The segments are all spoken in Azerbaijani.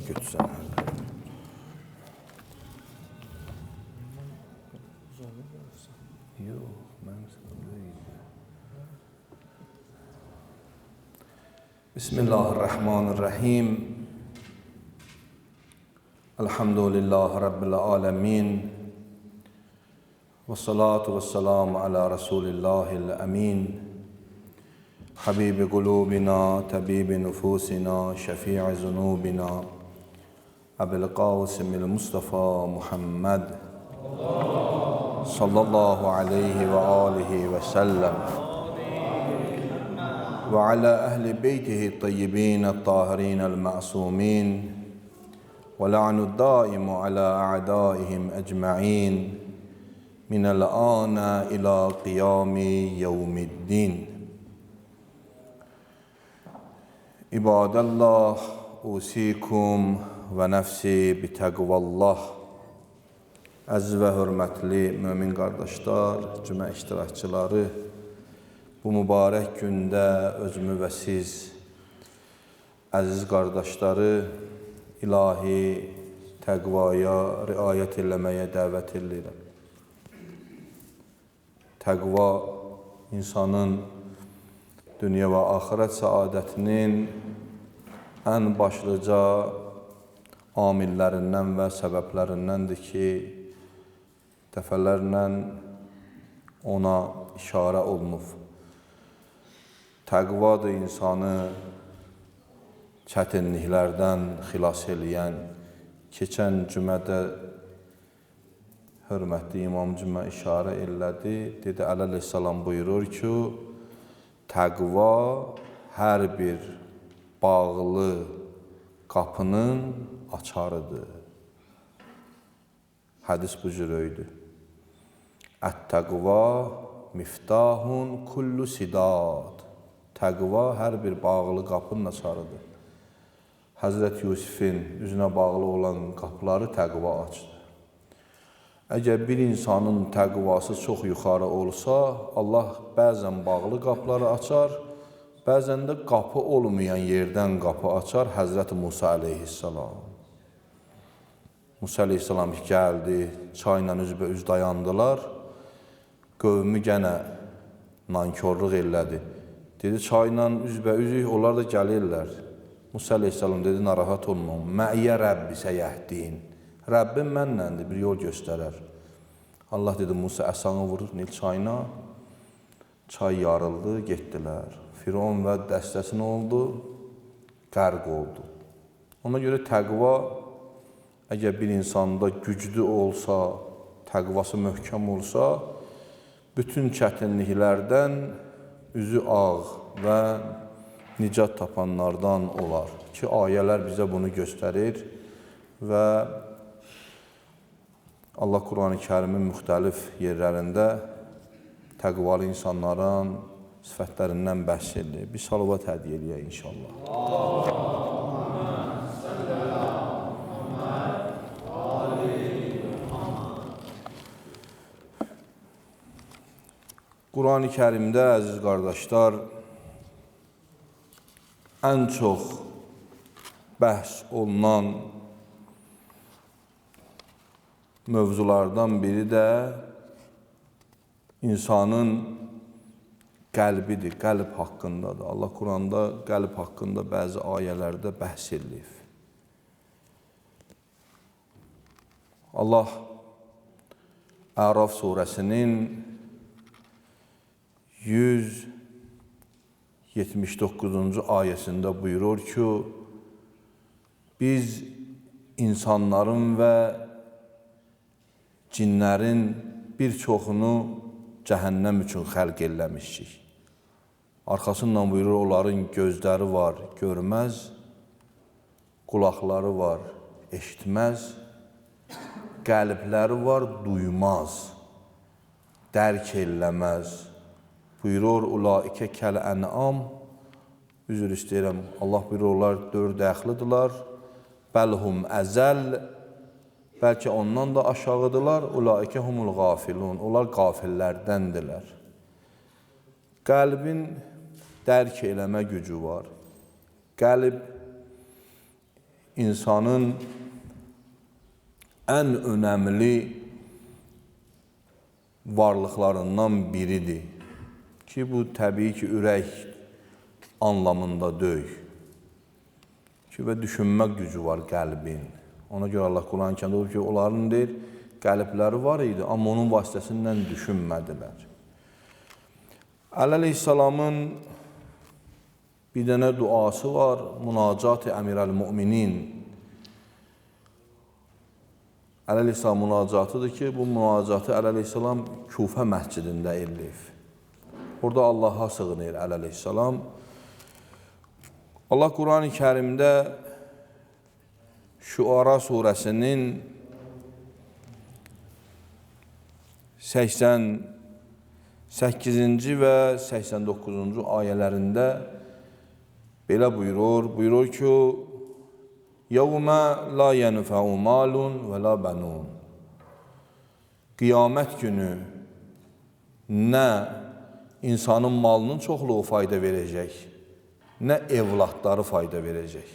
götürsən. Yox, mənim sənə. Bismillahirrahmanirrahim. Elhamdülillahi Rabbil alemin. Ve salatu ve selamu ala Resulillahil emin. Habibi kulubina, tabibi nufusina, şefi'i zunubina. Ebil Qasimil Mustafa Muhammed. Sallallahu aleyhi ve alihi ve sellem. Ve ala ehli beytihi tayyibin, tahirin, el-ma'sumin. Ve la'nu daimu ala a'daihim ecma'in. Minel ana ila qiyami yevmiddin. İbadallah, usikum ve nefsi bitəqvallah. Əziz və hörmətli mömin qardaşlar, cümə iştirakçıları, bu mübarək gündə özümü və siz, əziz qardaşları, ilahi təqvaya riayət eləməyə dəvət edirəm. Təqva insanın dünya və axirət səadətinin ən başlıca amillərindən və səbəblərindəndir ki, dəfələrlə ona işarə olunub. Təqvadır insanı çətinliklərdən xilas eləyən. Keçən cümədə hörmətli İmam Cümə işarə elədi. Dedi, əleyhissalam buyurur ki, təqva hər bir bağlı qapının açarıdır. Hədis bu cür öydü. Ət-təqva miftahun kullu sidad. Təqva hər bir bağlı qapının açarıdır. Həzrət Yusifin üzünə bağlı olan qapıları təqva açdı. Əgər bir insanın təqvası çox yuxarı olsa, Allah bəzən bağlı qapıları açar, bəzən də qapı olmayan yerdən qapı açar. Həzrət Musa əleyhissalam. Musa əleyhissalam gəldi, çayla üzbəüz dayandılar. Qövmü gənə nankorluq elədi. Dedi, çayla üzbəüz, onlar da gəlirlər. Musa əleyhissalam dedi, narahat olma. Mə'yə Rəbbi səyəhdin. Rəbbim mənləndir, bir yol göstərər. Allah dedi, Musa əsanı vurur Nil çayına. Çay yarıldı, getdilər. Firon və dəstəsi nə oldu? Qərq oldu. Ona görə təqva, əgər bir insanda güclü olsa, təqvası möhkəm olsa, bütün çətinliklərdən üzü ağ və nicat tapanlardan olar. Ki, ayələr bizə bunu göstərir və Allah Quran-ı Kərimin müxtəlif yerlərində təqvalı insanların sifətlərindən bəhs edir. Bir salavat hədiyyə edək inşallah. Quran-ı Kərimdə, əziz qardaşlar, ən çox bəhs olunan mövzulardan biri də insanın qəlbidir, qəlb haqqındadır. Allah Quranda qəlb haqqında bəzi ayələrdə bəhs edilir. Allah Əraf surəsinin 179-cu ayəsində buyurur ki, biz insanların və cinlərin bir çoxunu cəhənnəm üçün xəlq eləmişik. Arxasından buyurur, onların gözləri var, görməz, qulaqları var, eşitməz, qəlbləri var, duymaz, dərk eləməz. Buyurur, ulaikə kəl-ən'am, üzr istəyirəm, Allah buyurur, onlar dörd əxlidirlər, bəlhum əzəl, bəlkə ondan da aşağıdırlar, ulaikə humul qafilun, onlar qafillərdəndirlər. Qəlbin dərk eləmə gücü var. Qəlb insanın ən önəmli varlıqlarından biridir ki, bu təbii ki, ürək anlamında deyil ki, və düşünmək gücü var qəlbin. Ona görə Allah Quran-ı olur ki, onların deyir, qəlbləri var idi, amma onun vasitəsindən düşünmədilər. Əli əleyhissalamın bir dənə duası var, Münacat-ı Əmirəl-Müminin. Əli əleyhissalam münacatıdır ki, bu münacatı Əli əleyhissalam Kufə məscidində eləyib. Orada Allaha sığınır Əli əleyhissalam. Allah Quran-ı Kərimdə Şuara surəsinin 88-ci və 89-cu ayələrində belə buyurur. Buyurur ki, يَوْمَ لَا يَنْفَعُ مَالٌ وَلَا بَنُونَ. Qiyamət günü nə insanın malının çoxluğu fayda verəcək, nə evlatları fayda verəcək.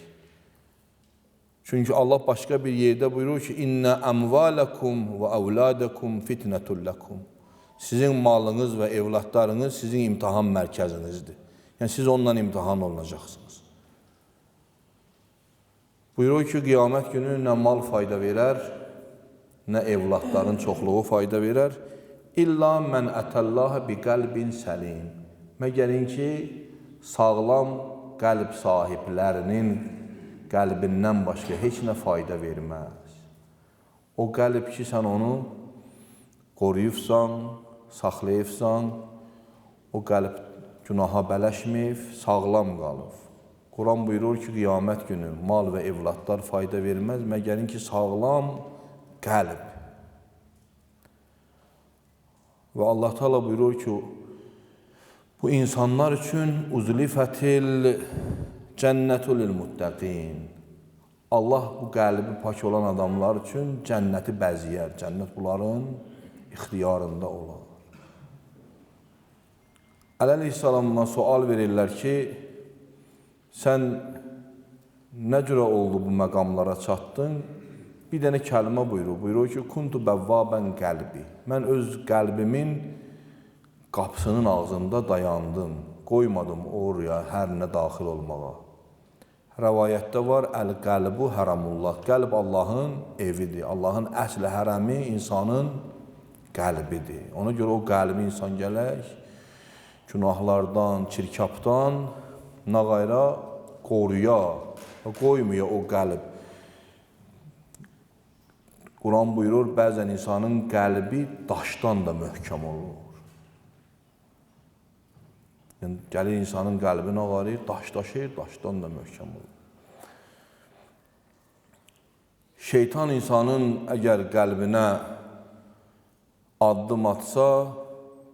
Çünki Allah başqa bir yerdə buyurur ki, İnnə əmvələkum və əvlədəkum fitnətun ləkum. Sizin malınız və evlatlarınız sizin imtihan mərkəzinizdir. Yəni, siz ondan imtihan olunacaqsınız. Buyurur ki, qiyamət günü nə mal fayda verər, nə evlatların çoxluğu fayda verər. İlla mən ətəllahə bi qəlbin səlim. Məgərin ki, sağlam qəlb sahiblərinin qəlbindən başqa heç nə fayda verməz. O qəlb ki, sən onu qoruyubsan, saxlayıbsan, o qəlb günaha bələşməyib, sağlam qalıb. Quran buyurur ki, qiyamət günü mal və evlatlar fayda verməz, məgərin ki, sağlam qəlb. Və Allah Teala buyurur ki, bu insanlar üçün uzlifətil cənnətul muttəqin. Allah bu qəlbi pak olan adamlar üçün cənnəti bəziyər. Cənnət bunların ixtiyarında olar. Əli əleyhissalamdan sual verirlər ki, sən nə cürə oldu bu məqamlara çatdın? Bir dənə kəlmə buyurur. Buyurur ki, kuntu bəvvabən qəlbi. Mən öz qəlbimin qapısının ağzında dayandım. Qoymadım oraya hər nə daxil olmağa. Rəvayətdə var, əl-qəlbu həramullah. Qəlb Allahın evidir. Allahın əsli hərəmi insanın qəlbidir. Ona görə o qəlbi insan gələk, günahlardan, çirkabdan, nağayra qoruya, qoymuya o qəlb. Quran buyurur, bəzən insanın qəlbi daşdan da möhkəm olur. Yəni, gəlir insanın qəlbini ağarır, daşlaşır, daşdan da möhkəm olur. Şeytan insanın əgər qəlbinə addım atsa,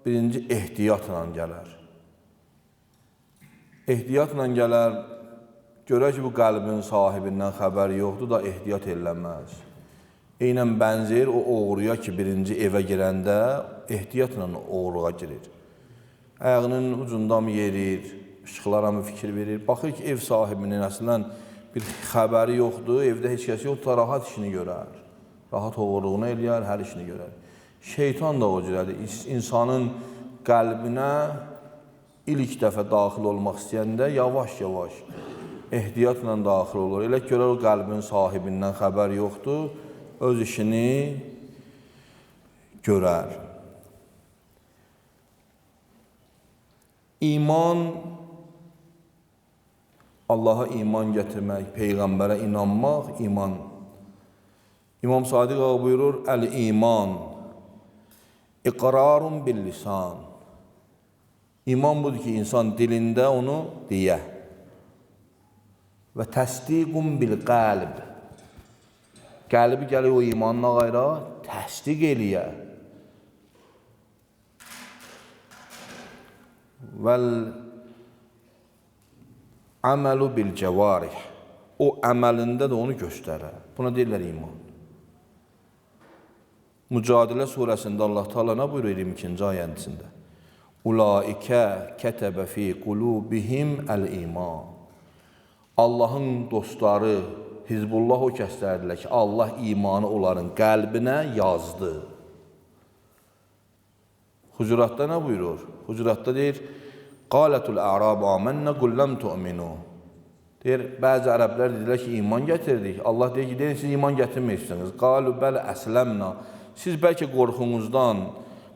birinci ehtiyatla gələr. Ehtiyatla gələr, görək ki, bu qəlbin sahibindən xəbər yoxdur da ehtiyat eləməz. Eynən bənzər o oğruya ki, birinci evə girəndə ehtiyatla oğruğa girir. Ayağının ucundan mı yerir, işıqlara mı fikir verir. Baxır ki, ev sahibinin əslən bir xəbəri yoxdur, evdə heç kəs yoxdur, rahat işini görər. Rahat oğurluğunu eləyər, hər işini görər. Şeytan da o cürədir. İnsanın qəlbinə ilk dəfə daxil olmaq istəyəndə yavaş-yavaş ehtiyatla daxil olur. Elə görər o qəlbin sahibindən xəbər yoxdur, öz işini görər. İman, Allaha iman gətirmək, Peyğəmbərə inanmaq, iman. İmam Sadiq ağa buyurur, əl-iman, iqrarun bil-lisan. İman budur ki, insan dilində onu deyə. Və təsdiqun bil-qəlb. Qəlbi gəlir o imanına qayra, təsdiq eləyə. Vəl-əməlu bil-cəvarih. O əməlində də onu göstərər. Buna deyirlər iman. Mücadilə surəsində Allah Teala nə buyurur 22-ci ayəndisində? Ulaikə kətəbə fi qulubihim əl-iman. Allahın dostları Hizbullah o kəslərdilər ki, Allah imanı onların qəlbinə yazdı. Hucuratda nə buyurur? Hucuratda deyir, Qalətul a'rab amennə qul ləm tu'minu. Deyir, bəzi ərəblər dedilər ki, iman gətirdik. Allah deyir ki, deyin, siz iman gətirməyirsiniz. Qalu bəl əsləmna. Siz bəlkə qorxunuzdan,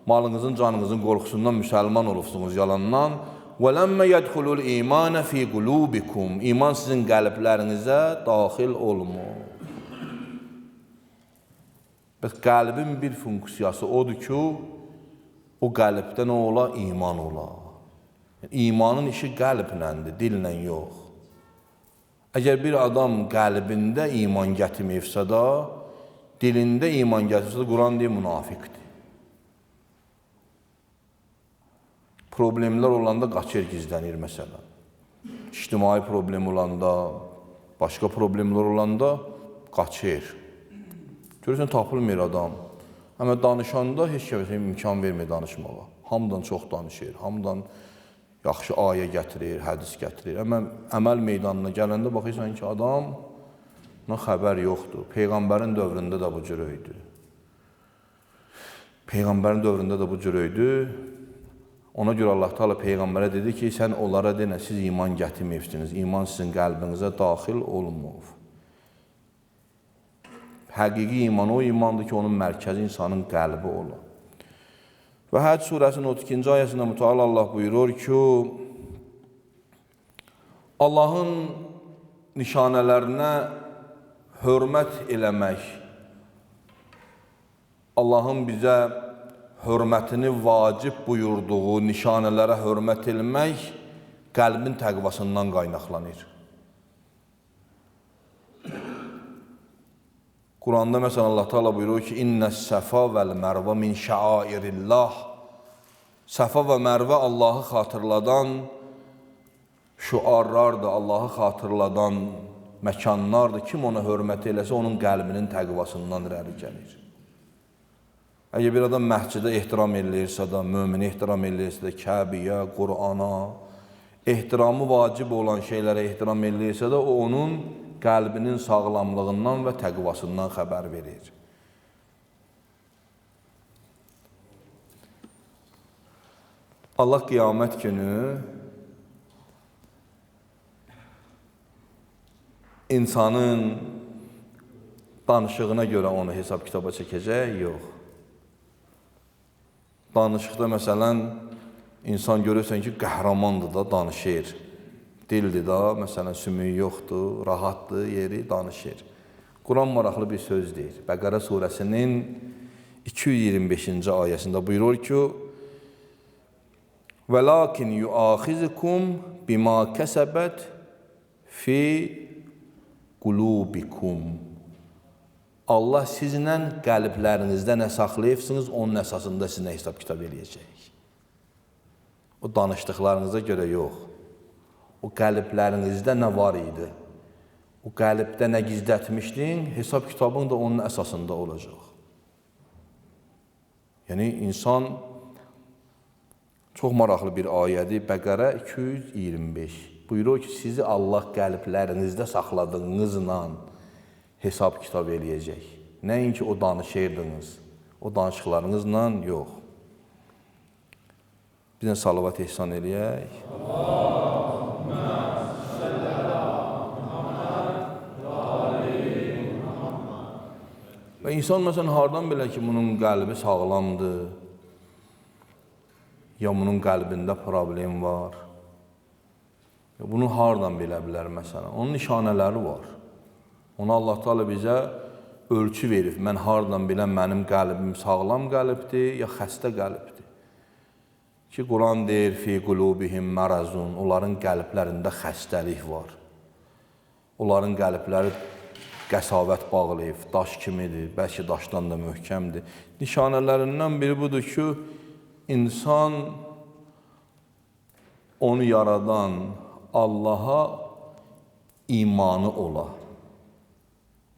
malınızın, canınızın qorxusundan müsəlman olubsunuz yalandan. وَلَمَّ يَدْخُلُ الْاِيمَانَ فِي قُلُوبِكُمْ. İman sizin qəlblərinizə daxil olmur. Bəs qəlbin bir funksiyası odur ki, o qəlbdə nə ola? İman ola. İmanın işi qəlblədir, dillə yox. Əgər bir adam qəlbində iman gətirməyibsə da, dilində iman gətirsə də, Quran deyir, münafiqdir. Problemlər olanda qaçır, gizlənir məsələn. İctimai problem olanda, başqa problemlər olanda qaçır. Görürsən, tapılmır adam. Amma danışanda heç kəsə imkan vermir danışmağa. Hamıdan çox danışır, hamıdan yaxşı ayə gətirir, hədis gətirir. Amma əməl meydanına gələndə baxırsan ki, adamdan xəbər yoxdur. Peyğəmbərin dövründə də bu cür idi. Peyğəmbərin dövründə də bu cür idi. Ona görə Allah Teala Peyğəmbərə dedi ki, sən onlara denə, siz iman gətirməyibsiniz, iman sizin qəlbinizə daxil olmur. Həqiqi iman o imandır ki, onun mərkəzi insanın qəlbi olur. Və Həcc surəsinin 32-ci ayəsində mütəala Allah buyurur ki, Allahın nişanələrinə hörmət eləmək, Allahın bizə hörmətini vacib buyurduğu nişanələrə hörmət etmək qəlbin təqvasından qaynaqlanır. Quranda məsələn Allah Teala buyurur ki, İnnəs-səfa vəl-mərvə min şəairillah. Səfa və mərvə Allahı xatırladan şüarlardır, Allahı xatırladan məkanlardır. Kim ona hörmət eləsə, onun qəlbinin təqvasından irəli gəlir. Əgər bir adam məscidə ehtiram eləyirsə də, mümini ehtiram eləyirsə də, Kəbiyə, Qur'ana, ehtiramı vacib olan şeylərə ehtiram eləyirsə də, o onun qəlbinin sağlamlığından və təqvasından xəbər verir. Allah qiyamət günü insanın danışığına görə onu hesab kitaba çəkəcək, yox. Danışıqda məsələn, insan görürsən ki, qəhrəmandır da, danışır. Dildir da, məsələn, sümüyü yoxdur, rahatdır, yeri danışır. Quran maraqlı bir söz deyir. Bəqərə surəsinin 225-ci ayəsində buyurur ki, وَلَاكِنْ يُؤَخِذُكُمْ بِمَا كَسَبَتْ فِي قُلُوبِكُمْ. Allah sizlə qəlblərinizdə nə saxlayıbsınız, onun əsasında sizinlə hesab kitab eləyəcək. O danışdıqlarınıza görə yox. O qəlblərinizdə nə var idi? O qəlbdə nə gizlətmişdin, hesab kitabın da onun əsasında olacaq. Yəni, insan çox maraqlı bir ayədir. Bəqərə 225. Buyurur ki, sizi Allah qəlblərinizdə saxladığınızla hesab kitab eləyəcək. Nəinki o danışırdınız, o danışıqlarınızla yox. Bizə salavat ehsan eləyək. Allahümmə salli alə Muhammed və ali Muhammed. Və insan məsələn, hardan bilə ki, bunun qəlbi sağlamdır, ya bunun qəlbində problem var. Ya bunu hardan bilə bilər məsələn? Onun nişanələri var. Ona Allah Teala bizə ölçü verir. Mən hardan biləm mənim qəlbim sağlam qəlbdir, ya xəstə qəlbdir. Ki, Quran deyir, fi qulubihim mərazun, onların qəlblərində xəstəlik var. Onların qəlbləri qəsavət bağlayıb, daş kimidir, bəlkə daşdan da möhkəmdir. Nişanələrindən biri budur ki, insan onu yaradan Allaha imanı ola.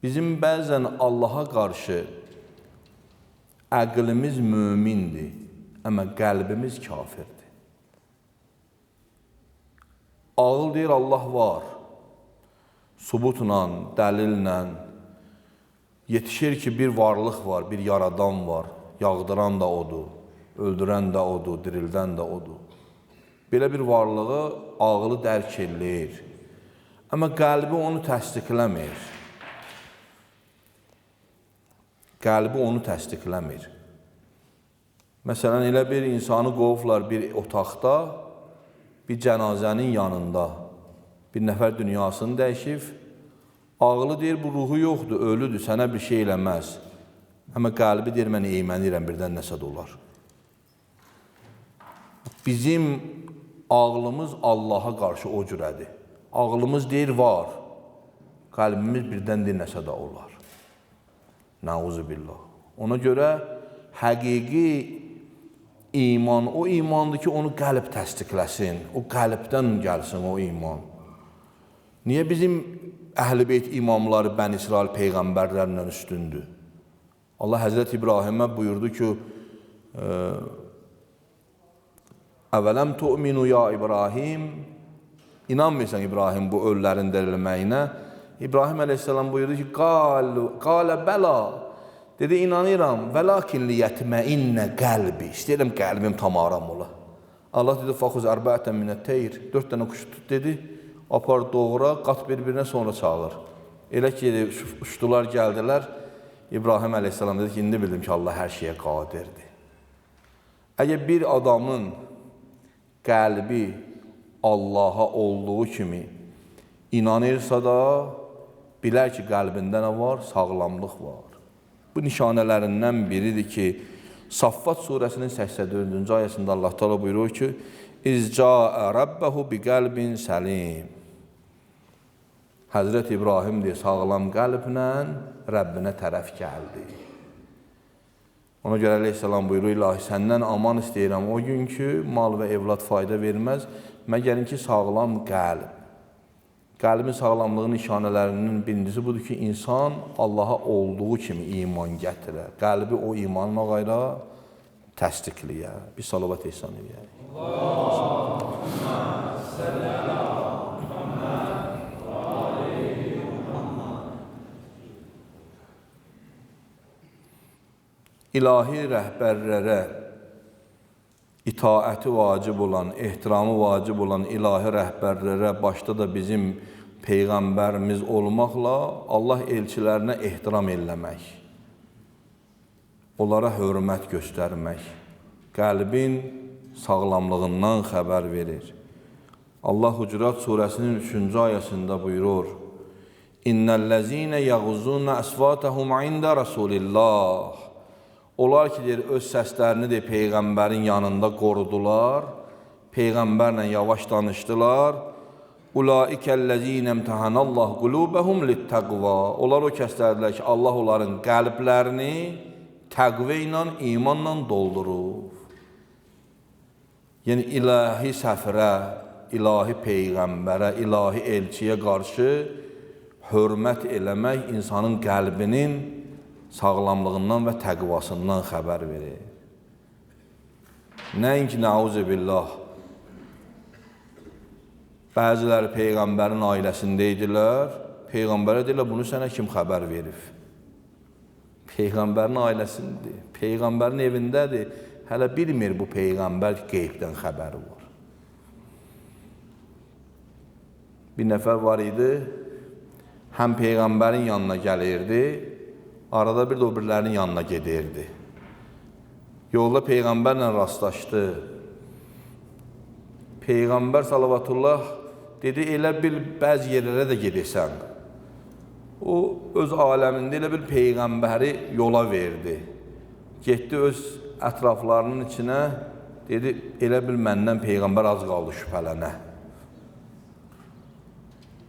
Bizim bəzən Allaha qarşı əqlimiz mömindir, amma qəlbimiz kafirdir. Ağıl deyir, Allah var. Subutla, dəlillə yetişir ki, bir varlıq var, bir yaradan var. Yağdıran da odur, öldürən də odur, dirildən də odur. Belə bir varlığı ağlı dərk eləyir. Amma qəlbi onu təsdiqləmir. Qəlbi onu təsdiqləmir. Məsələn, elə bir insanı qovublar bir otaqda, bir cənazənin yanında. Bir nəfər dünyasını dəyişib, ağlı deyir, bu ruhu yoxdur, ölüdür, sənə bir şey eləməz. Amma qəlbi deyir, mən eymənirəm, birdən nəsə də olar. Bizim ağlımız Allaha qarşı o cürədir. Ağlımız deyir, var. Qəlbimiz birdən deyir, nəsə də olar. Nəuzubillah. Ona görə həqiqi iman, o imandır ki, onu qəlb təsdiqləsin. O qəlbdən gəlsin o iman. Niyə bizim Əhl-i Beyt imamları Bəni İsrail peyğəmbərlərlə üstündür? Allah Həzrət İbrahimə buyurdu ki, Əvələm tu'minu ya İbrahim, inanmırsan İbrahim bu ölülərin dirilməyinə. İbrahim əleyhissalam buyurdu ki, qalə bəla, dedi, inanıram, vəlakin liyətməinnə qəlbi, istəyirəm qəlbim tamaram ola. Allah dedi, faxuz ərbəətən minət teyr, 4 dənə kuş tut dedi, apar doğra, qat bir-birinə sonra çağır. Elə ki, uçdular, gəldilər, İbrahim əleyhissalam dedi ki, indi bildim ki, Allah hər şeyə qadirdir. Əgər bir adamın qəlbi Allaha olduğu kimi inanırsa da, bilər ki, qəlbində nə var? Sağlamlıq var. Bu nişanələrindən biridir ki, Saffat surəsinin 84-cü ayəsində Allah Teala buyurur ki, İzca'ə Rabbəhu bi qəlbin səlim. Həzrət İbrahim deyə sağlam qəlblə Rəbbinə tərəf gəldi. Ona görə əleyhissalam buyurur, ilahi, səndən aman istəyirəm o gün ki, mal və evlad fayda verməz, məgərin ki, sağlam qəlb. Qəlbin sağlamlığının nişanələrinin birincisi budur ki, insan Allaha olduğu kimi iman gətirər. Qəlbi o imanla qayra təsdiqləyər. Bir salavat ehsan edək. Allahümmə səllə alə Muhammed və aleyhi Muhammed. İlahi rəhbərlərə itaəti vacib olan, ehtiramı vacib olan ilahi rəhbərlərə, başda da bizim Peyğəmbərimiz olmaqla Allah elçilərinə ehtiram eləmək, onlara hörmət göstərmək, qəlbin sağlamlığından xəbər verir. Allah Hucurat surəsinin 3-cü ayəsində buyurur, İnnəl-ləzīnə yəğuzunə əsvatəhum ində Rasulillah. Onlar ki, deyir, öz səslərini de Peyğəmbərin yanında qorudular, Peyğəmbərlə yavaş danışdılar. Ulaikəl-ləzīnə imtəhanallah qulubəhum littəqva. Onlar o kəslərdilər ki, Allah onların qəlblərini təqvə ilə, imanla doldurur. Yəni, ilahi səfirə, ilahi Peyğəmbərə, ilahi elçiyə qarşı hörmət eləmək insanın qəlbinin sağlamlığından və təqvasından xəbər verir. Nəinki nəuzubillah, bəziləri Peyğəmbərin ailəsində idilər, Peyğəmbərə deyirlər, bunu sənə kim xəbər verib? Peyğəmbərin ailəsindir, Peyğəmbərin evindədir, hələ bilmir bu Peyğəmbər qeybdən xəbəri var. Bir nəfər var idi, həm Peyğəmbərin yanına gəlirdi, arada bir də o birilərinin yanına gedirdi. Yolda Peyğəmbərlə rastlaşdı. Peyğəmbər salavatullah dedi, elə bil bəzi yerlərə də gedirsən. O, öz aləmində elə bil Peyğəmbəri yola verdi. Getdi öz ətraflarının içinə, dedi, elə bil məndən Peyğəmbər az qaldı şübhələnə.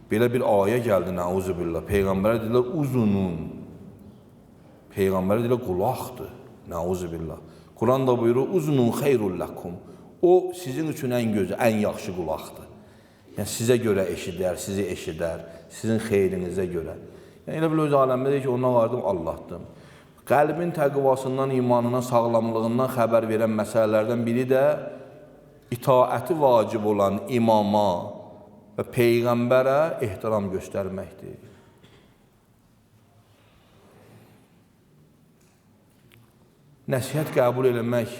Belə bir ayə gəldi, nəuzubillah. Peyğəmbərə dedilər, uzunun. Peyğəmbərə deyilər, qulaqdır, nəuzubillah. Quran da buyurur, uzunun xeyrulləkum. O, sizin üçün ən gözü, ən yaxşı qulaqdır. Yəni, sizə görə eşidər, sizi eşidər, sizin xeyrinizə görə. Yəni, elə bil öz aləmdə deyir ki, ondan vardım, Allahdım. Qəlbin təqvasından, imanına, sağlamlığından xəbər verən məsələlərdən biri də itaəti vacib olan imama, və Peyğəmbərə ehtiram göstərməkdir. Nəsihət qəbul eləmək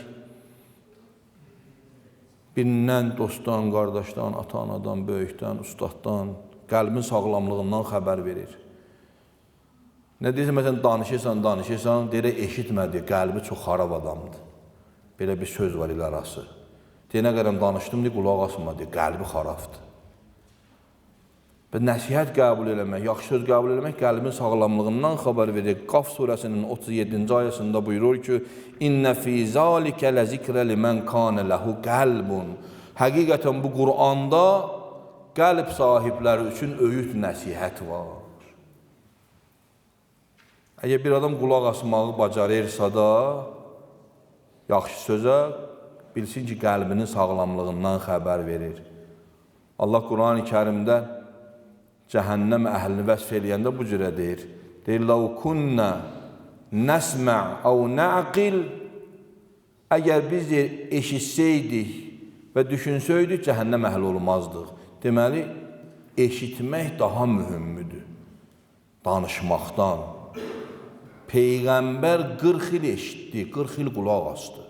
birindən, dostdan, qardaşdan, ata-anadan, böyükdən, ustaddan, qəlbin sağlamlığından xəbər verir. Nə deyirsən, məsələn, danışırsan, deyirək, eşitmədi, qəlbi çox xarab adamdır. Belə bir söz var ilə arası. Deyinə qədəm danışdım, qulaq asmadı, qəlbi xarabdır. Və nəsihət qəbul eləmək, yaxşı söz qəbul eləmək qəlbin sağlamlığından xəbər verir. Qaf surəsinin 37-ci ayəsində buyurur ki, İnnə fī zəlikə ləzikrə limən kanə ləhu qəlbun. Həqiqətən bu Qur'anda qəlb sahibləri üçün öyüd nəsihət var. Əgər bir adam qulaq asmağı bacarırsa da, yaxşı sözə bilsin ki, qəlbinin sağlamlığından xəbər verir. Allah Qur'an-ı Kərimdə cəhənnəm əhlini vəsf eləyəndə bu cürə deyir. Deyir, لَوْ كُنَّ نَسْمَعْ اَوْ نَعْقِلْ. Əgər biz eşitsəydik və düşünsəydik, cəhənnəm əhli olmazdıq. Deməli, eşitmək daha mühümdür danışmaqdan. Peyğəmbər 40 il eşitdi, 40 il qulaq astı.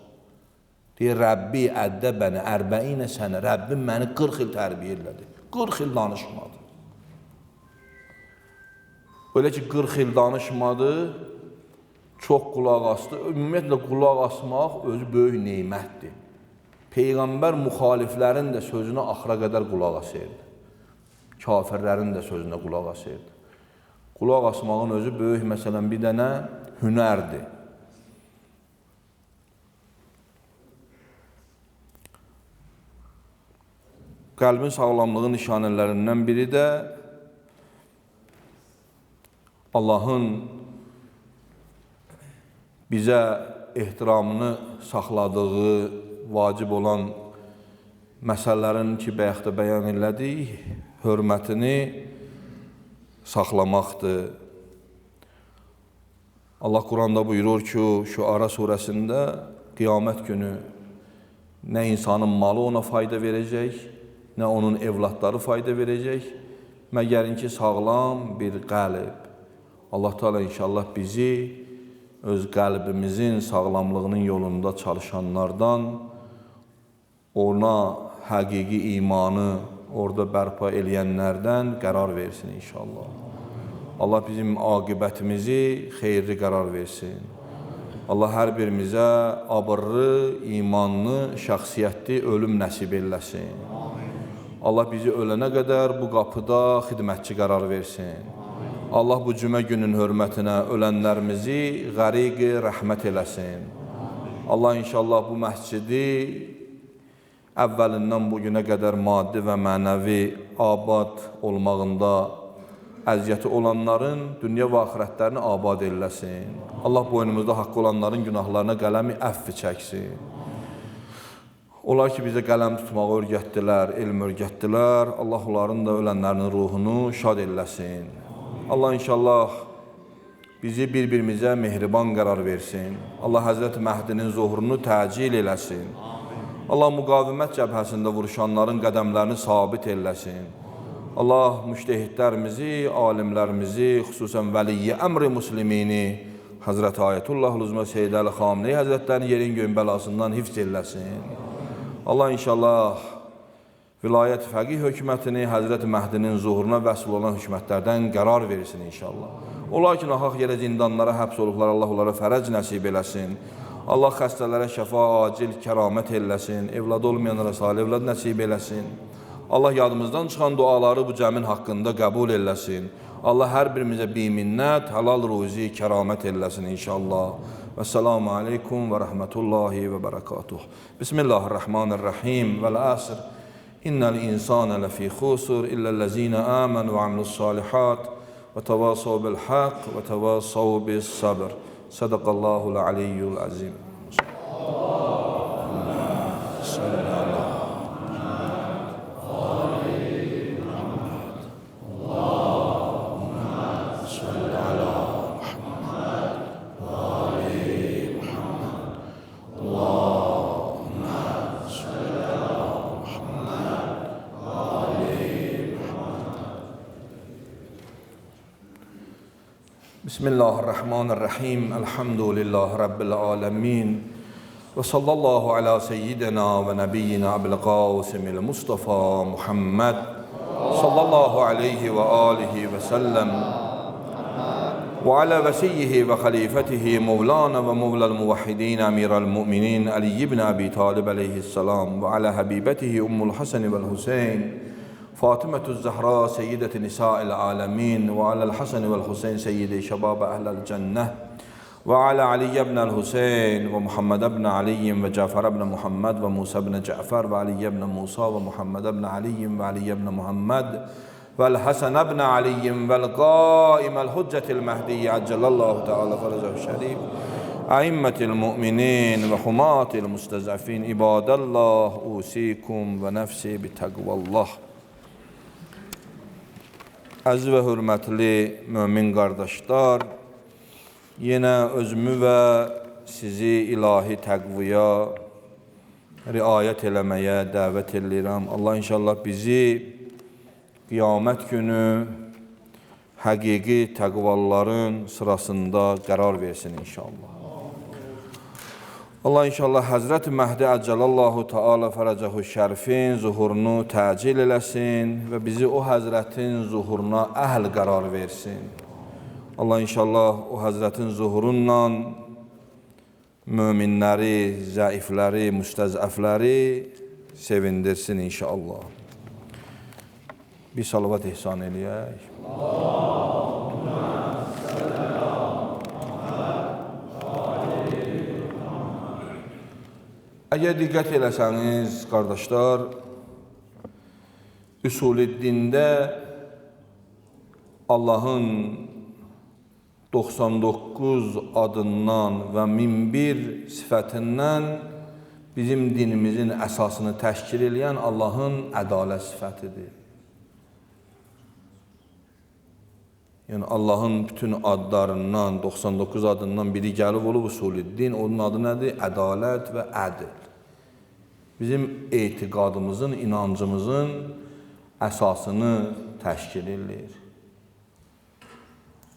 Deyir, Rəbbi əddəbəni 40 sənə, Rəbbim məni 40 il tərbiyə elədi. 40 il danışmadı. Öyle ki 40 il danışmadı, çox qulaq astı. Ümumiyyətlə qulaq asmaq özü böyük neymətdir. Peyğəmbər müxaliflərin də sözünə axıra qədər qulaq asırdı. Kafirlərin də sözünə qulaq asırdı. Qulaq asmağın özü böyük, məsələn, bir dənə hünərdir. Qəlbin sağlamlığı nişanələrindən biri də Allahın bizə ehtiramını saxladığı, vacib olan məsələlərin ki, bayaqda bəyan elədik, hörmətini saxlamaqdır. Allah Quranda buyurur ki, Şuara surəsində qiyamət günü nə insanın malı ona fayda verəcək, nə onun evlatları fayda verəcək, məgərin ki, sağlam bir qəlb. Allah Teala inşallah bizi öz qəlbimizin sağlamlığının yolunda çalışanlardan, ona həqiqi imanı orada bərpa eləyənlərdən qərar versin inşallah. Allah bizim aqibətimizi xeyirli qərar versin. Allah hər birimizə abırlı, imanlı, şəxsiyyətli ölüm nəsib eləsin. Allah bizi ölənə qədər bu qapıda xidmətçi qərar versin. Allah bu cümə günün hörmətinə ölənlərimizi qəriq rəhmət eləsin. Allah inşallah bu məscidi əvvəlindən bugünə qədər maddi və mənəvi abad olmağında əziyyəti olanların dünya və axirətlərini abad eləsin. Allah boynumuzda haqqı olanların günahlarına qələmi əfvi çəksin. Onlar ki, bizə qələm tutmağı öyrətdilər, elm öyrətdilər. Allah onların da ölənlərinin ruhunu şad eləsin. Allah inşallah bizi bir-birimizə mehriban qərar versin. Allah Həzrət Məhdinin zuhurunu təcil eləsin. Allah müqavimət cəbhəsində vuruşanların qədəmlərini sabit eləsin. Allah müştehidlərimizi, alimlərimizi, xüsusən vəliyyə əmri muslimini, Həzrət Ayətullah Uzma Seyyid Əli Xameneyi Həzrətlərini yerin göyün bəlasından hifz eləsin. Allah inşallah vilayət fəqih hökumətini Həzrət Məhdinin zuhuruna vəsl olan hökumətlərdən qərar versin inşallah. Olar ki, nahaq yerə zindanlara həbs olublar, Allah onlara fərəc nəsib eləsin. Allah xəstələrə şəfa, acil, kəramət eləsin. Evladı olmayanlara salih evlad nəsib eləsin. Allah yadımızdan çıxan duaları bu cəmin haqqında qəbul eləsin. Allah hər birimizə biminnət, halal ruzi, kəramət eləsin inşallah. Vəssalamu aleykum və rəhmətullahi və bərəkatuh. Bismillahirrahmanirrahim vəl-əsr. İnnəl insana ləfi xusur illellezine amanu və amilus salihat və təvasav bil haqq və təvasav bis sabr. Sadaqallahul aliyyul azim. Bismillahirrahmanirrahim. Elhamdülillahi Rabbil alemin. Ve sallallahu ala seyyidina ve nebiyyina Abil Qasimil Mustafa Muhammed sallallahu aleyhi ve alihi ve sellem ve ala vesiyyihi ve halifetihi Mevlana ve Mevla'l muvahhidin Emir'l Mu'minin Ali ibn Abi Talib aleyhisselam ve ala habibetihi Ummul Hasan ve'l Hüseyin Fatimetu'z Zahra seyyideti nisa'il alemin ve ala'l Hasan ve'l Hüseyin seyyidi şebab ehl'l cenneh ve ala Ali ibn'l Hüseyin ve Muhammed ibn Ali ve Cafer ibn Muhammed ve Musa ibn Cafer ve Ali ibn Musa ve Muhammed ibn Ali ve Ali ibn Muhammed vel Hasan ibn Ali vel qaimel hüccetil mehdi accelallahu teala faracahu şerif a'immetil mu'minin ve humatil mustazafin ibadallah usikum ve nefsi bi takvallah. Əziz və hörmətli mömin qardaşlar, yenə özümü və sizi ilahi təqviyə riayət eləməyə dəvət edirəm. Allah inşallah bizi qiyamət günü həqiqi təqvaların sırasında qərar versin inşallah. Allah inşallah Həzrət Məhdi Əcəlallahu Teala Fərəcəhu Şərifin zuhurunu təcil eləsin və bizi o Həzrətin zuhuruna əhl qərar versin. Allah inşallah o Həzrətin zuhurunla möminləri, zəifləri, müstəzəfləri sevindirsin inşallah. Bir salavat ihsan eləyək. Əgər diqqət eləsəniz, qardaşlar, Üsul-i-Dində Allahın 99 adından və 1001 sifətindən bizim dinimizin əsasını təşkil edən Allahın ədalət sifətidir. Yəni Allahın bütün adlarından, 99 adından biri gəlib olub Üsul-i-Din, onun adı nədir? Ədalət və ədl. Bizim etiqadımızın, inancımızın əsasını təşkil edir.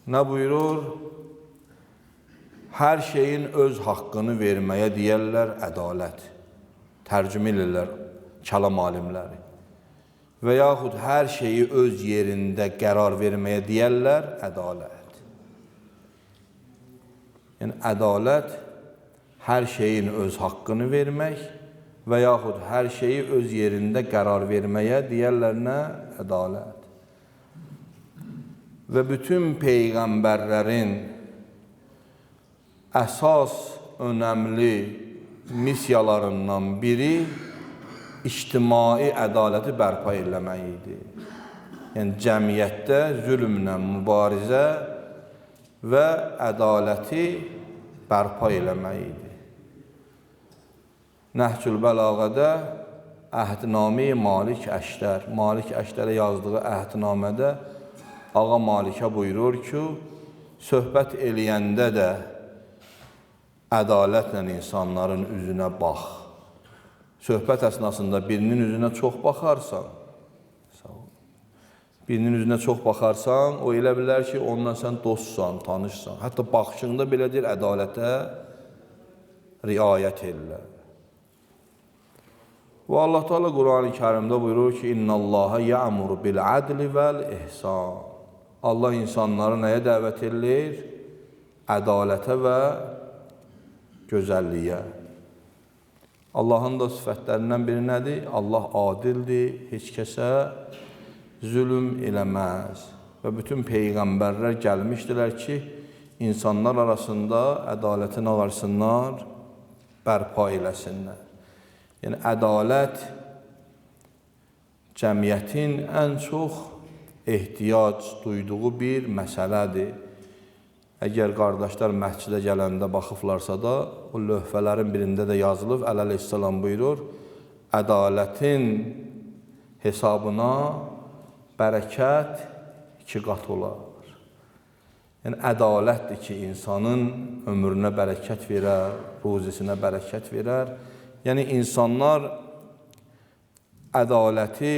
Nə buyurur? Hər şeyin öz haqqını verməyə deyərlər ədalət. Tərcümə edirlər kəlam alimləri. Və yaxud hər şeyi öz yerində qərar verməyə deyərlər ədalət. Yəni ədalət hər şeyin öz haqqını vermək və yaxud hər şeyi öz yerində qərar verməyə deyərlər nə? Ədalət. Və bütün peyğəmbərlərin əsas önəmli missiyalarından biri ictimai ədaləti bərpa eləmək idi. Yəni cəmiyyətdə zülmlə mübarizə və ədaləti bərpa eləmək idi. Nəhcül Bəlağədə əhdnamə Malik Əştər, Malik Əştərə yazdığı əhdnamədə Ağa Malikə buyurur ki, söhbət eləyəndə də ədalətlə insanların üzünə bax. Söhbət əsnasında birinin üzünə çox baxarsan, o elə bilər ki, onunla sən dostsan, tanışsan. Hətta baxışında belədir, ədalətə riayət edirlər. Və Allah Teala Qur'an-ı Kərimdə buyurur ki, İnnəllâhə yə'muru bil-ədli vəl-ihsan. Allah insanları nəyə dəvət edir? Ədalətə və gözəlliyə. Allahın da sifətlərindən biri nədir? Allah adildir, heç kəsə zülm eləməz. Və bütün peyğəmbərlər gəlmişdilər ki, insanlar arasında ədalətin ağarsınlar, bərpa eləsinlər. Yəni, ədalət cəmiyyətin ən çox ehtiyac duyduğu bir məsələdir. Əgər qardaşlar məscidə gələndə baxıblarsa da, o lövhələrin birində də yazılıb, əleyhissalam buyurur, ədalətin hesabına bərəkət 2 qat olar. Yəni, ədalətdir ki, insanın ömrünə bərəkət verər, ruzisinə bərəkət verər. Yəni, insanlar ədaləti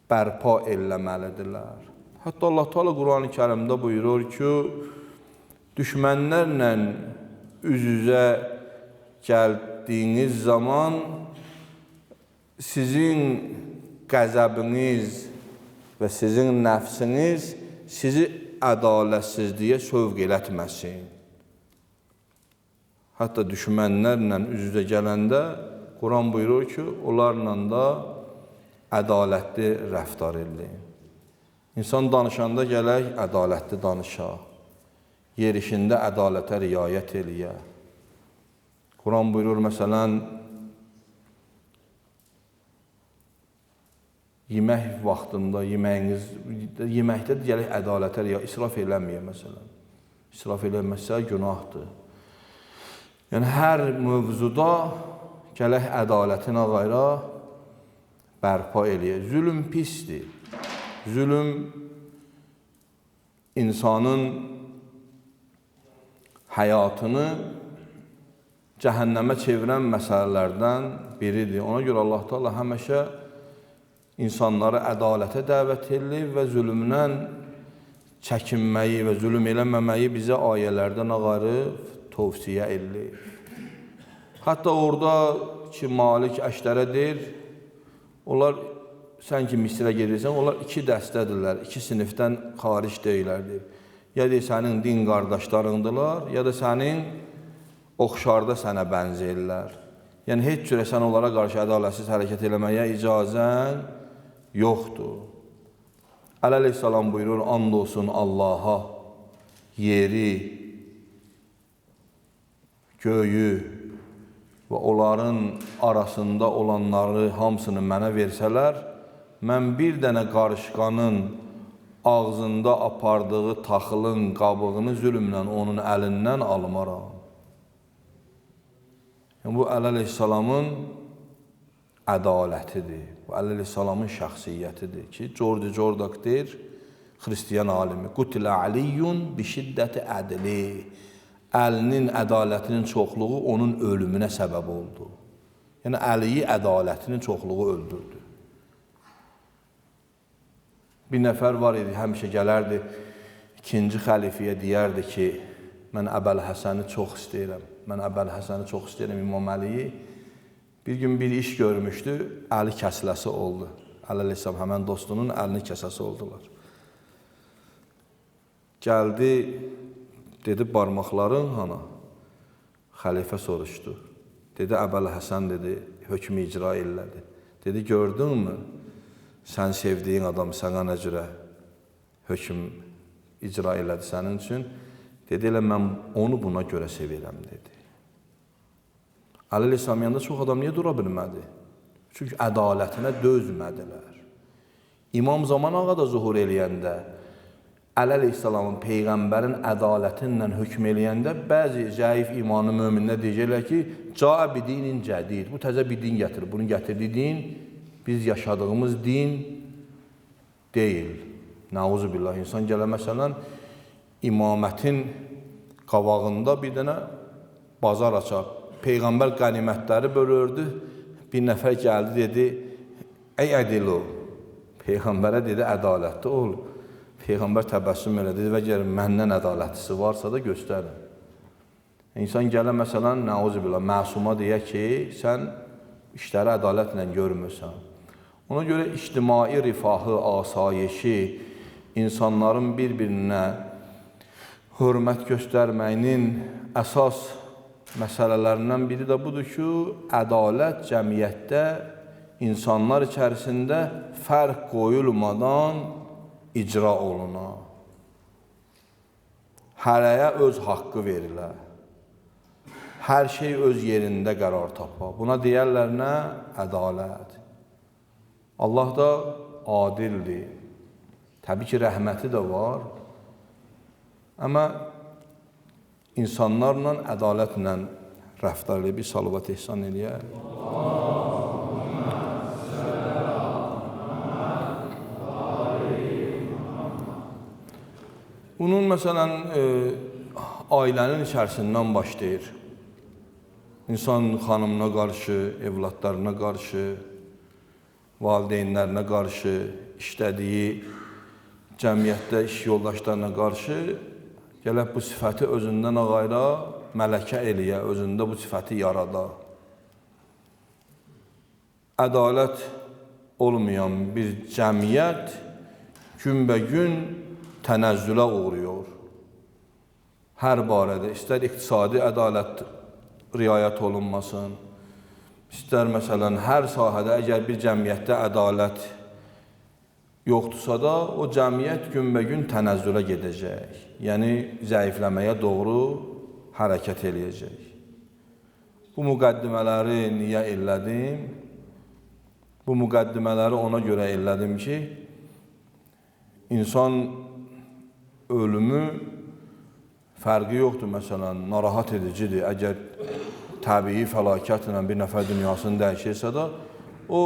bərpa eləməlidirlər. Hətta Allah Teala Quran-ı Kərimdə buyurur ki, düşmənlərlə üz-üzə gəldiyiniz zaman sizin qəzəbiniz və sizin nəfsiniz sizi ədalətsizliyə sövq elətməsin. Hətta düşmənlərlə üz-üzə gələndə Quran buyurur ki, onlarla da ədalətli rəftar edin. İnsan danışanda gələk ədalətli danışaq. Yerişində ədalətə riayət eləyə. Quran buyurur, məsələn, yemək vaxtında, yeməkdə gələk ədalətə riayət, israf eləməyə, məsələn. İsraf eləməsə günahdır. Yəni, hər mövzuda gələk ədalətinə qayra bərpa eləyə. Zülüm pisdir. Zülüm insanın həyatını cəhənnəmə çevirən məsələlərdən biridir. Ona görə Allah Teala həmişə insanları ədalətə dəvət edir və zülmdən çəkinməyi və zülm eləməməyi bizə ayələrdən ağarıb tövsiyə edir. Hətta orada ki, Malik Əşdərə deyir, onlar sən ki, Misrə gedirsən, onlar iki dəstədirlər, iki sinifdən xaric deyirlər, deyir. Ya deyir, sənin din qardaşlarındılar, ya da sənin oxşarda sənə bənzəyirlər. Yəni, heç cürə sən onlara qarşı ədalətsiz hərəkət eləməyə icazən yoxdur. Əli əleyhissalam buyurur, and olsun Allaha, yeri, göyü və onların arasında olanları hamısını mənə versələr, mən bir dənə qarışqanın ağzında apardığı taxılın qabığını zülmlə onun əlindən almaram. Yəni, bu Əli əleyhissalamın ədalətidir. Bu Əli əleyhissalamın şəxsiyyətidir ki, George Jordak deyir, xristiyan alimi, Qutilə Aliyyun bi şiddəti ədli. Əlinin ədalətinin çoxluğu onun ölümünə səbəb oldu. Yəni, Əliyi ədalətinin çoxluğu öldürdü. Bir nəfər var idi, həmişə gələrdi, ikinci xəlifəyə deyərdi ki, mən Əbəl Həsəni çox istəyirəm. Mən Əbəl Həsəni çox istəyirəm, İmam Əliyi. Bir gün bir iş görmüşdü, əli kəsiləsi oldu. Əli əleyhissalam həmən dostunun əlini kəsəsi oldular. Gəldi, dedi, barmaqların hana? Xəlifə soruşdu. Dedi, Əbəl Həsən dedi, hökmü icra elədi. Dedi, gördün mü? Sən sevdiyin adam sənə nə cürə hökm icra elədi sənin üçün? Dedi, elə mən onu buna görə sevirəm, dedi. Əli əleyhissalam yanında çox adam niyə dura bilmədi? Çünki ədalətinə dözmədilər. İmam Zaman ağa da zuhur eləyəndə, Əli əleyhissalamın Peyğəmbərin ədalətinlə hökm eləyəndə, bəzi zəif imanı möminlər deyəcəklər ki, Caə bi dinin cədid, bu təzə bir din gətirir, bunun gətirdiyi din, biz yaşadığımız din deyil. Nəuzubillah, insan gələ məsələn, imamətin qabağında bir dənə bazar açar. Peyğəmbər qənimətləri bölürdü, bir nəfər gəldi, dedi, ey ədil ol. Peyğəmbərə dedi, ədalətli ol. Peyğəmbər təbəssüm elə dedi və gəlir, məndən ədalətlisi varsa da göstərin. İnsan gələ məsələn, nəuzubillah, məsuma deyə ki, sən işləri ədalətlə görmürsən. Ona görə ictimai rifahı, asayişi, insanların bir-birinə hörmət göstərməyinin əsas məsələlərindən biri də budur ki, ədalət cəmiyyətdə insanlar içərisində fərq qoyulmadan icra oluna. Hərəyə öz haqqı verilə. Hər şey öz yerində qərar tapar. Buna deyərlər nə? Ədalət. Allah da adildir. Təbii ki, rəhməti də var. Amma insanlarla ədalətlə rəftar edib, bir salavat ehsan eləyər. Bunun məsələn, ailənin içərisindən başlayır. İnsan xanımına qarşı, evladlarına qarşı, valideynlərinə qarşı işlədiyi cəmiyyətdə iş yoldaşlarına qarşı gələk bu sifəti özündən ağayra mələkə eləyə, özündə bu sifəti yarada. Ədalət olmayan bir cəmiyyət günbəgün tənəzzülə uğruyor. Hər barədə, istər iqtisadi ədalət riayət olunmasın, istər məsələn, hər sahədə əgər bir cəmiyyətdə ədalət yoxdursa da, o cəmiyyət günbəgün tənəzzülə gedəcək. Yəni, zəifləməyə doğru hərəkət eləyəcək. Bu müqəddimələri niyə elədim? Bu müqəddimələri ona görə elədim ki, insan ölümü fərqi yoxdur, məsələn, narahat edicidir. Əgər təbii fəlakətlə bir nəfər dünyasını dəyişirsə də, o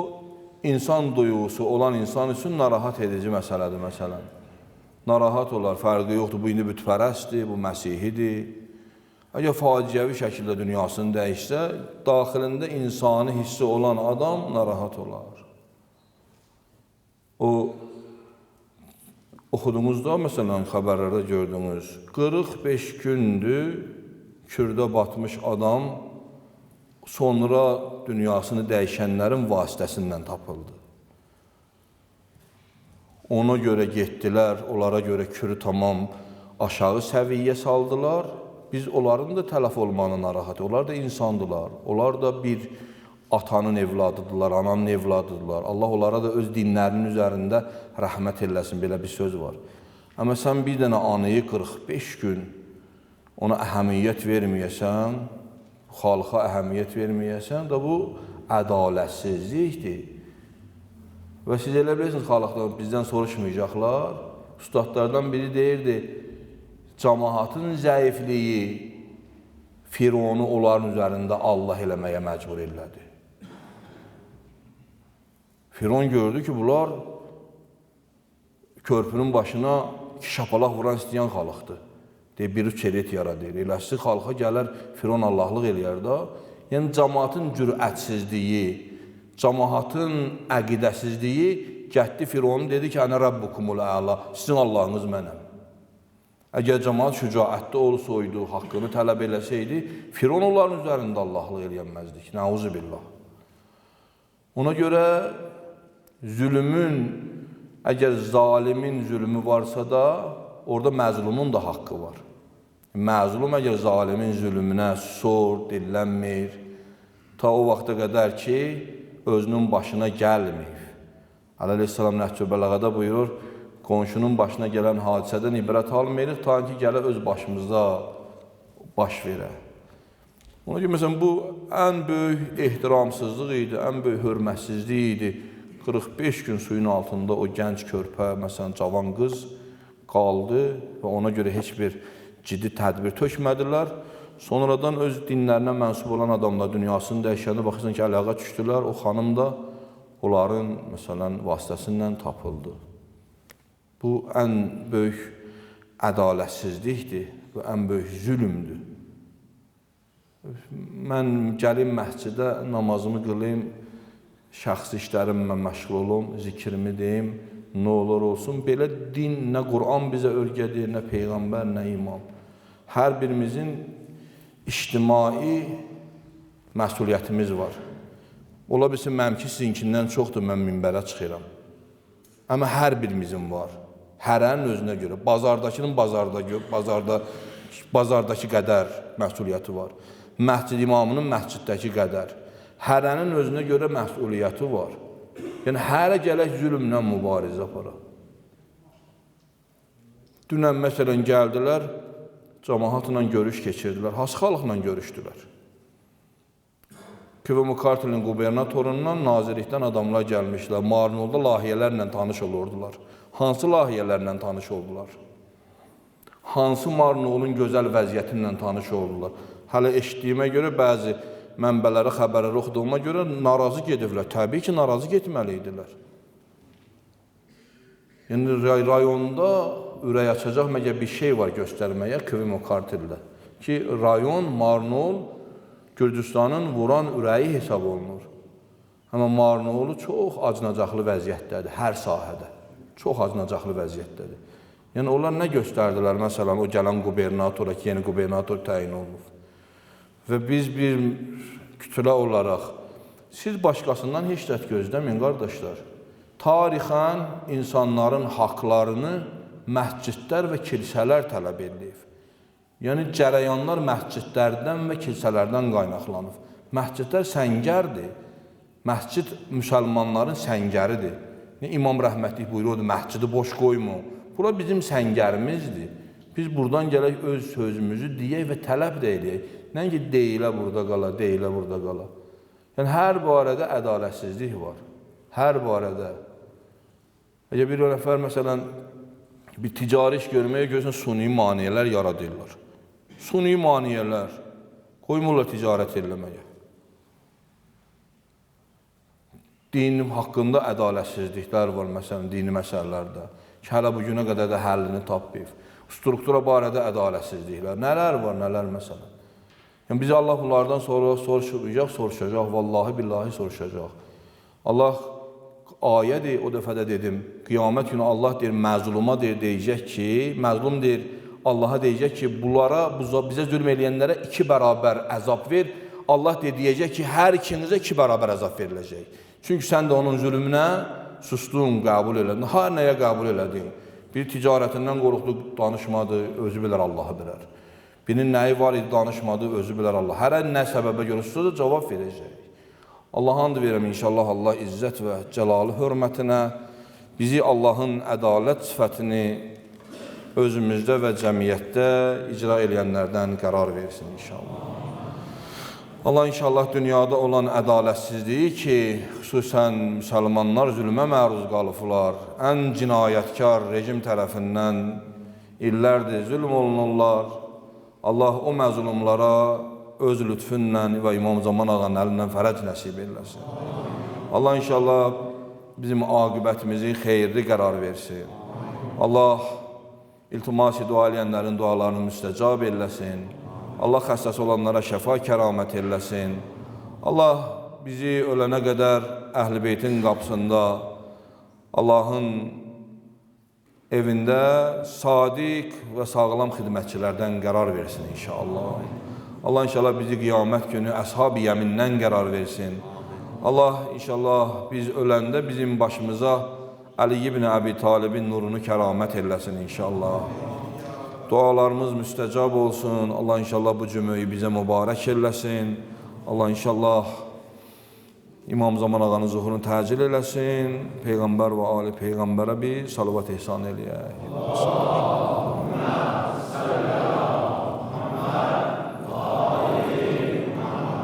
insan duyğusu olan insan üçün narahat edici məsələdir, məsələn. Narahat olar, fərqi yoxdur, bu indi bütpərəstdir, bu məsihidir. Əgər faciəvi şəkildə dünyasını dəyişsə, daxilində insani hissi olan adam narahat olar. O, oxudunuzda, məsələn, xəbərlərdə gördünüz, 45 gündür Kürdə batmış adam sonra dünyasını dəyişənlərin vasitəsindən tapıldı. Ona görə getdilər, onlara görə Kürü tamam aşağı səviyyə saldılar. Biz onların da tələf olmanı narahat, onlar da insandılar. Onlar da bir atanın evladıdırlar, ananın evladıdırlar. Allah onlara da öz dinlərinin üzərində rəhmət eləsin, belə bir söz var. Amma sən bir dənə anıyı 45 gün ona əhəmiyyət verməyəsən, xalqa əhəmiyyət verməyəsən da bu ədalətsizlikdir. Və siz elə bilirsiniz, xalqdan bizdən soruşmayacaqlar. Ustadlardan biri deyirdi, cəmaatın zəifliyi Fironu onların üzərində Allah eləməyə məcbur elədi. Firon gördü ki, bunlar körpünün başına iki şapalaq vuran istəyən xalıqdır. Deyir, bir üç çeret yaradır. Eləsi xalqa gələr, Firon Allahlıq eləyər da. Yəni, cəmaatın cürətsizliyi, cəmaatın əqidəsizliyi gətdi Fironu dedi ki, ənə Rabbukumul əla, sizin Allahınız mənəm. Əgər cəmaat şücaətli olsaydı, haqqını tələb eləsəydi, Firon onların üzərində Allahlıq eləyənməzdik. Nəuzu billah. Ona görə zülümün, əgər zalimin zülmü varsa da, orada məzlumun da haqqı var. Məzlum əgər zalimin zülmünə sor, dillənmir, ta o vaxta qədər ki, özünün başına gəlməyib. Aleyhisselam Nəhcü Bələğədə buyurur, qonşunun başına gələn hadisədən ibrət almayırıq, ta ki, gələ öz başımıza baş verə. Ona görə, məsələn, bu ən böyük ehtiramsızlıq idi, ən böyük hörmətsizlik idi. 45 gün suyun altında o gənc körpə, məsələn, cavan qız qaldı və ona görə heç bir ciddi tədbir tökmədilər. Sonradan öz dinlərinə mənsub olan adamlar dünyasını dəyişəndə baxırsan ki, əlaqa düşdülər, o xanım da onların, məsələn, vasitəsindən tapıldı. Bu, ən böyük ədalətsizlikdir və ən böyük zülümdür. Mən gəlim məscidə, namazımı qılayım, şəxsi işlərimlə məşğul olum, zikrimi deyim, nə olur olsun. Belə din, nə Qur'an bizə örgədir, nə Peyğəmbər, nə imam. Hər birimizin ictimai məsuliyyətimiz var. Ola bilsin, mənimki sizinkindən çoxdur, mən minbərə çıxıram. Amma hər birimizin var. Hərənin özünə görə. Bazardakının bazardakı qədər məsuliyyəti var. Məscid imamının məsciddəki qədər. Hərənin özünə görə məsuliyyəti var. Yəni, hərə gələk zülmlə mübarizə apara. Dünən, məsələn, gəldilər, cəmaatla görüş keçirdilər. Hansı xalqla görüşdülər? Küvə Mükartilin qubernatorundan, nazirlikdən adamlar gəlmişlər. Marnolda layihələrlə tanış olurdular. Hansı layihələrlə tanış oldular? Hansı Marnolun gözəl vəziyyətinlə tanış oldular? Hələ eşitdiyimə görə bəzi mənbələrə, xəbərləri oxuduğuma görə narazı gediblər. Təbii ki, narazı getməli idilər. Yəni, rayonda ürək açacaq məgər bir şey var göstərməyə Küvə Mükartildə. Ki, rayon, Marnol, Gürcüstanın vuran ürəyi hesab olunur. Amma Marnolu çox acınacaqlı vəziyyətdədir, hər sahədə. Çox acınacaqlı vəziyyətdədir. Yəni, onlar nə göstərdilər? Məsələn, o gələn qubernatora ki, yeni qubernator təyin olunub. Və biz bir kütlə olaraq, siz başqasından heç də gözləməyin, qardaşlar. Tarixən insanların haqlarını məscidlər və kilsələr tələb edilib. Yəni, cərəyanlar məscidlərdən və kilsələrdən qaynaqlanıb. Məscidlər səngərdir. Məscid müsəlmanların səngəridir. İmam rəhmətlik buyururdu, məscidi boş qoyma. Bura bizim səngərimizdir. Biz buradan gələk öz sözümüzü deyək və tələb də edək. Nəinki deyilə burada qala, deyilə burada qala. Yəni, hər barədə ədalətsizlik var. Hər barədə. Əgər bir nəfər, məsələn, bir ticari iş görməyə görürsən, suni maniyələr yaradırlar. Suni maniyələr. Qoymurlar ticarət eləməyə. Din haqqında ədalətsizliklər var, məsələn, dini məsələlərdə. Ki, hələ bugünə qədər də həllini tapmayıb. Struktura barədə ədalətsizliklər. Nələr var, nələr məsələn. Yəni, bizi Allah bunlardan sonra soruşacaq, vallahi, billahi soruşacaq. Allah ayədir, o dəfədə dedim, qiyamət günü Allah deyir, məzluma deyəcək ki, məzlum deyir, Allaha deyəcək ki, bunlara, bizə zülm eləyənlərə 2 bərabər əzab ver. Allah deyəcək ki, hər ikinizə 2 bərabər əzab veriləcək. Çünki sən də onun zülmünə sustun, qəbul elədin. Hər nəyə qəbul elədin? Bir ticarətindən qorxdu, danışmadı, özü bilər, Allahı bilər. Birinin nəyi var idi, danışmadı, özü bilər, Allah. Hər nə səbəbə görə da cavab verəcək. Allah and verirəm, inşallah Allah izzət və cəlalı hörmətinə bizi Allahın ədalət sifətini özümüzdə və cəmiyyətdə icra eləyənlərdən qərar versin inşallah. Allah inşallah dünyada olan ədalətsizliyi ki, xüsusən müsəlmanlar zülmə məruz qalıblar, ən cinayətkar rejim tərəfindən illərdir zülm olunurlar. Allah o məzlumlara öz lütfünlə və İmam Zaman ağanın əlindən fərəc nəsib eləsin. Allah inşallah bizim aqibətimizi xeyirli qərar versin. Allah iltimas-i dua eləyənlərin dualarını müstəcab eləsin. Allah xəstəsi olanlara şəfa kəramət eləsin. Allah bizi ölənə qədər Əhl-i Beytin qapısında, Allahın evində sadiq və sağlam xidmətçilərdən qərar versin inşallah. Allah inşallah bizi qiyamət günü Əshab-ı Yəmindən qərar versin. Allah inşallah biz öləndə bizim başımıza Əli ibn Əbi Talibin nurunu kəramət eləsin inşallah. Dualarımız müstəcab olsun. Allah inşallah bu cümleyi bizə mübarək eləsin. Allah inşallah İmam Zaman ağanın zuhurunu təcil eləsin. Peyğəmbər və ali Peyğəmbərə bir salavat ehsan eləyək.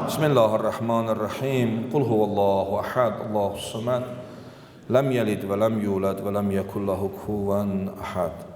Bismillahirrahmanirrahim. Qul huvallahu ahad, Allahu samad. Ləm yəlid və ləm yulad və ləm yəkun lahu kufuvan ahad.